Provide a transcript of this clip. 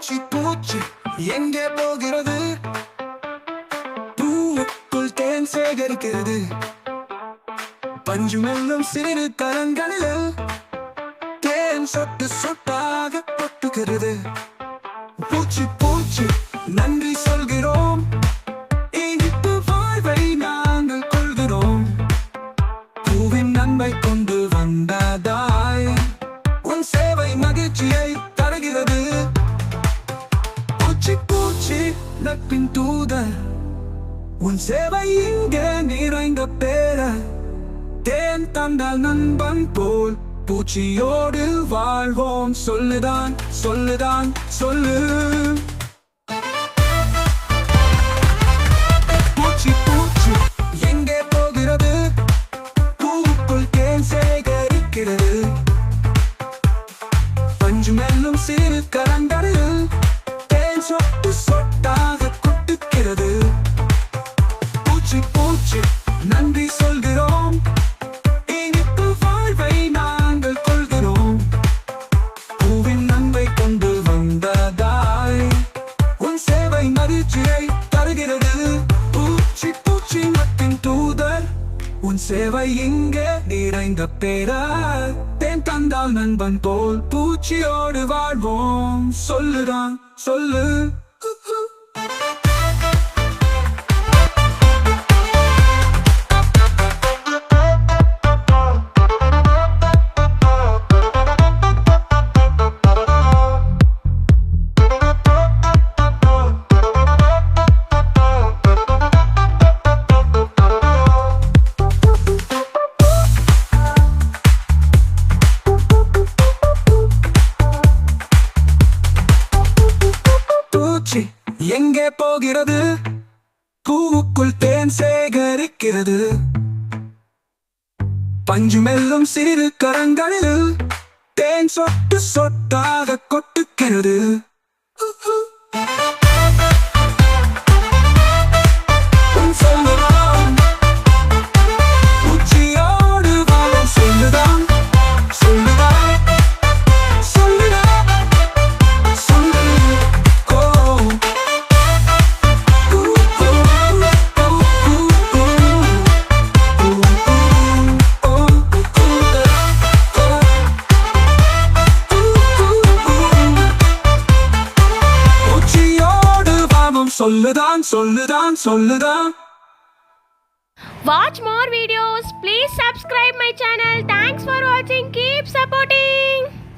பூச்சி பூச்சி எங்கே போகிறது? பூவுக்குள் தேன் சேகரிக்கிறது. பஞ்சு மெல்லும் சிறு கரங்களில் தேன் சொட்டு சொட்டாக கொட்டுகிறது. பூச்சி பூச்சி நன்றி சொல்கிறோம், இனிப்பு வாழ்வை நாங்கள் கொள்கிறோம். பூவின் நன்மை கொண்டு வந்ததாய் உன் சேவை மகிழ்ச்சியை தருகிறது. பூச்சி பூச்சி நட்பின் தூதர், உன் சேவை இங்கே நிறைந்த பேர. தேன் தந்தால் நண்பன் போல் பூச்சியோடு வாழ்வோம். சொல்லுதான் சொல்லுதான் சொல்லு. பூச்சி பூச்சி எங்கே போகிறது? பூவுக்குள் தேன் சேகரிக்கிறது. பஞ்சு மெல்லும் சிறு கரங்களில் தேன் சொட்டு சொட்டாக கொட்டுகிறது. பூச்சி பூச்சி நன்றி சொல்கிறோம், இனிப்பு வாழ்வை நாங்கள் கொள்கிறோம். பூவின் நன்மை கொண்டு வந்ததாய் உன் சேவை மகிழ்ச்சியை தருகிறது. பூச்சி பூச்சி நட்பின் தூதர், உன் சேவை இங்கே நிறைந்த பேரா. தேன் தந்தால் நண்பன் போல் பூச்சியோடு வாழ்வோம். சொல்லுதான் சொல்லு. பூச்சி எங்கே போகிறது? பூவுக்குள் தேன் சேகரிக்கிறது. பஞ்சு மெல்லும் சிறு கரங்களில் தேன் சொட்டு சொட்டாக கொட்டுகிறது. சொல்லுதான் பூச்சியோடு வாழும். சொல்லுதான் சொல்லுதான் சொல்லுதான் சொல்லு. சொல்லுதான் சொல்லுதான் சொல்லுதான். Watch more videos. Please subscribe my channel. Thanks for watching. Keep supporting.